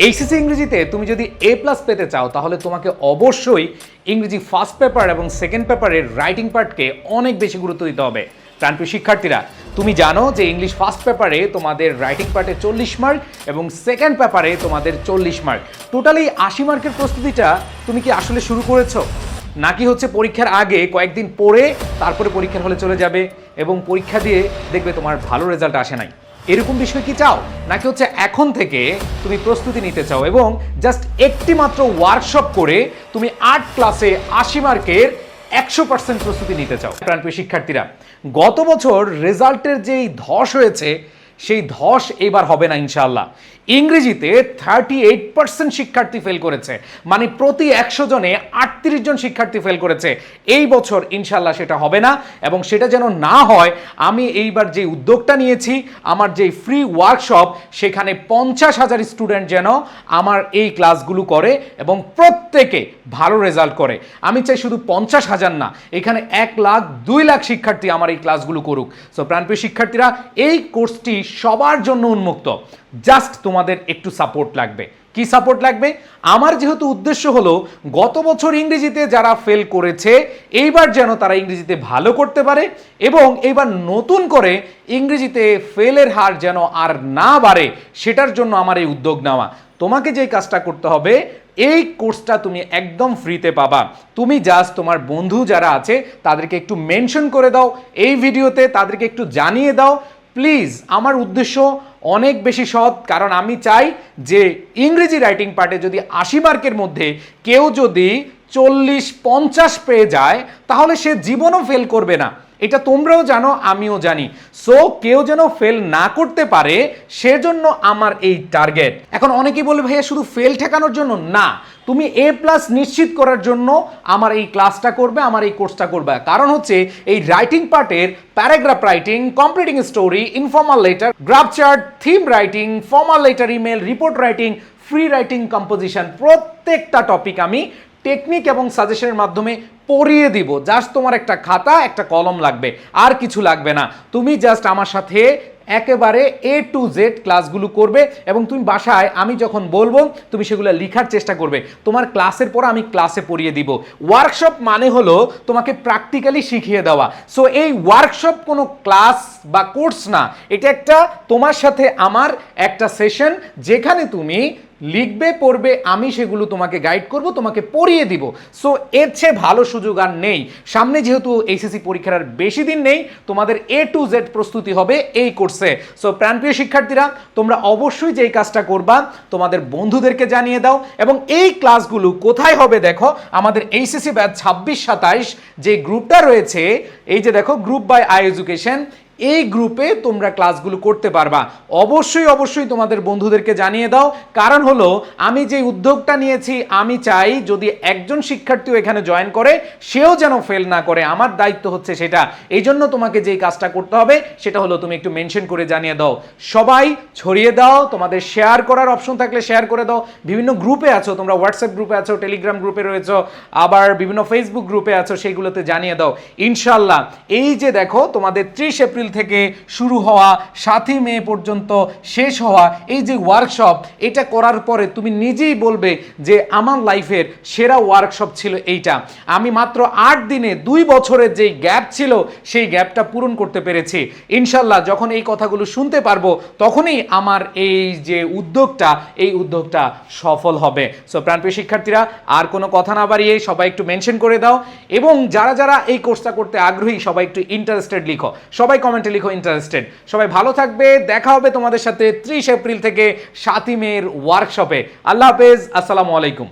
HSC ইংরেজিতে তুমি যদি এ প্লাস পেতে চাও তাহলে তোমাকে অবশ্যই ইংরেজি ফার্স্ট পেপার এবং সেকেন্ড পেপারের রাইটিং পার্টকে অনেক বেশি গুরুত্ব দিতে হবে। প্রাণপ্রিয় শিক্ষার্থীরা, তুমি জানো যে ইংলিশ ফার্স্ট পেপারে তোমাদের রাইটিং পার্টে 40 মার্ক এবং সেকেন্ড পেপারে তোমাদের 40 মার্ক, টোটালি 80 মার্কের প্রস্তুতিটা তুমি কি আসলে শুরু করেছো, নাকি হচ্ছে পরীক্ষার আগে কয়েকদিন পড়ে তারপরে পরীক্ষার হলে চলে যাবে এবং পরীক্ষা দিয়ে দেখবে তোমার ভালো রেজাল্ট আসে নাই? এরকম বিষয় কি চাও, নাকি হচ্ছে এখন থেকে তুমি প্রস্তুতি নিতে চাও এবং জাস্ট একটি মাত্র ওয়ার্কশপ করে তুমি 8 ক্লাসে 80 মার্কের 100% প্রস্তুতি নিতে চাও? প্রাণপ্রিয় শিক্ষার্থীরা, গত বছর রেজাল্টের যেই ধস হয়েছে সেই ধস এবার হবে না ইনশাআল্লাহ। ইংরেজিতে 38% শিক্ষার্থী ফেল করেছে, মানে প্রতি 100 জনে 38 জন শিক্ষার্থী ফেল করেছে। এই বছর ইনশাআল্লাহ সেটা হবে না, এবং সেটা যেন না হয় আমি এইবার যে উদ্যোগটা নিয়েছি, আমার যে ফ্রি ওয়ার্কশপ, সেখানে 50,000 স্টুডেন্ট যেন আমার এই ক্লাসগুলো করে এবং প্রত্যেকে ভালো রেজাল্ট করে। আমি চাই শুধু 50,000 না, এখানে 1 লাখ 2 লাখ শিক্ষার্থী আমার এই ক্লাসগুলো করুক। সো প্রাণপ্রিয় শিক্ষার্থীরা, এই কোর্সটি সবার জন্য উন্মুক্ত, জাস্ট তোমাদের একটু সাপোর্ট লাগবে। কি সাপোর্ট লাগবে? আমার যেহেতু উদ্দেশ্য হলো গত বছর ইংরেজিতে যারা ফেল করেছে এইবার যেন তারা ইংরেজিতে ভালো করতে পারে, এবং এইবার নতুন করে ইংরেজিতে ফেলের হার যেন আর না বাড়ে, সেটার জন্য আমার এই উদ্যোগ নেওয়া। তোমাকে যে কাজটা করতে হবে, এই কোর্সটা তুমি একদম ফ্রিতে পাবা। তুমি জাস্ট তোমার বন্ধু যারা আছে তাদেরকে একটু মেনশন করে দাও এই ভিডিওতে, তাদেরকে একটু জানিয়ে দাও প্লিজ। আমার উদ্দেশ্য অনেক বেশি সৎ, কারণ আমি চাই যে ইংরেজি রাইটিং পার্টে যদি 80 মার্কের মধ্যে কেউ যদি 40-50 পেয়ে যায় তাহলে সে জীবনও ফেল করবে না। এটা তোমরাও জানো, আমিও জানি। সো কেউ যেন ফেল না করতে পারে, সেজন্য আমার এই টার্গেট। এখন অনেকেই বলবে ভাইয়া শুধু ফেল ঠেকানোর জন্য না, তুমি এ প্লাস নিশ্চিত করার জন্য আমার এই ক্লাসটা করবে, আমার এই কোর্সটা করবে। কারণ হচ্ছে এই রাইটিং পার্টের paragraph writing, completing story, informal letter, graph chart, theme writing, formal letter, email, report writing, free writing, composition, প্রত্যেকটা টপিক আমি টেকনিক এবং সাজেশনের মাধ্যমে পড়িয়ে দিব। জাস্ট তোমার একটা খাতা, একটা কলম লাগবে, আর কিছু লাগবে না। তুমি জাস্ট আমার সাথে একেবারে A to Z ক্লাসগুলো করবে, এবং তুমি বাসায় আমি যখন বলবো তুমি সেগুলো লেখার চেষ্টা করবে। তোমার ক্লাসের পর আমি ক্লাসে পড়িয়ে দিব। ওয়ার্কশপ মানে হলো তোমাকে প্র্যাকটিক্যালি শিখিয়ে দেওয়া। সো এই ওয়ার্কশপ কোনো ক্লাস বা কোর্স না, এটা একটা তোমার সাথে আমার একটা সেশন, যেখানে তুমি লিখবে, পড়বে, আমি সেগুলো তোমাকে গাইড করব, তোমাকে পড়িয়ে দিব। সো এর চেয়ে ভালো সুযোগ আর নেই। সামনে যেহেতু এইচএসসি পরীক্ষার আর বেশি দিন নেই, তোমাদের A to Z প্রস্তুতি হবে এই কোর্সে। সো প্রাণপ্রিয় শিক্ষার্থীরা, তোমরা অবশ্যই যেই কাজটা করবা তোমাদের বন্ধুদেরকে জানিয়ে দাও। এবং এই ক্লাসগুলো কোথায় হবে দেখো, আমাদের এইচএসসি ব্যাচ 26-27 যে গ্রুপটা রয়েছে, এই যে দেখো গ্রুপ বাই আই এডুকেশন, এই গ্রুপে তোমরা ক্লাসগুলো করতে পারবা। অবশ্যই অবশ্যই তোমাদের বন্ধুদেরকে জানিয়ে দাও, কারণ হলো আমি যে উদ্যোগটা নিয়েছি, আমি চাই যদি একজন শিক্ষার্থীও এখানে জয়েন করে সেও যেন ফেল না করে, আমার দায়িত্ব হচ্ছে সেটা। এই জন্য তোমাকে যেই কাজটা করতে হবে সেটা হলো তুমি একটু মেনশন করে জানিয়ে দাও, সবাই ছড়িয়ে দাও, তোমাদের শেয়ার করার অপশন থাকলে শেয়ার করে দাও। বিভিন্ন গ্রুপে আছো তোমরা, হোয়াটসঅ্যাপ গ্রুপে আছো, টেলিগ্রাম গ্রুপে রয়েছো, আবার বিভিন্ন ফেসবুক গ্রুপে আছো, সেইগুলোতে জানিয়ে দাও। ইনশাল্লাহ এই যে দেখো তোমাদের 30 এপ্রিল থেকে শুরু হওয়া 7 মে পর্যন্ত শেষ হওয়া এই যে ওয়ার্কশপ, এটা করার পরে তুমি নিজেই বলবে যে আমার লাইফের সেরা ওয়ার্কশপ ছিল এইটা। আমি মাত্র 8 দিনে 2 বছরের যেই গ্যাপ ছিল সেই গ্যাপটা পূরণ করতে পেরেছি। ইনশাল্লাহ যখন এই কথাগুলো শুনতে পারবো তখনই আমার এই যে উদ্যোগটা, এই উদ্যোগটা সফল হবে। সো প্রাণপ্রিয় শিক্ষার্থীরা, আর কোনো কথা না বাড়িয়ে সবাই একটু মেনশন করে দাও, এবং যারা যারা এই কোর্সটা করতে আগ্রহী সবাই একটু ইন্টারেস্টেড লিখো, সবাই কমেন্টে লিখো ইন্টারেস্টেড। সবাই ভালো থাকবে, দেখা হবে তোমাদের সাথে 30 এপ্রিল থেকে 7 মের ওয়ার্কশপে। আল্লাহ হাফেজ, আসসালামু আলাইকুম।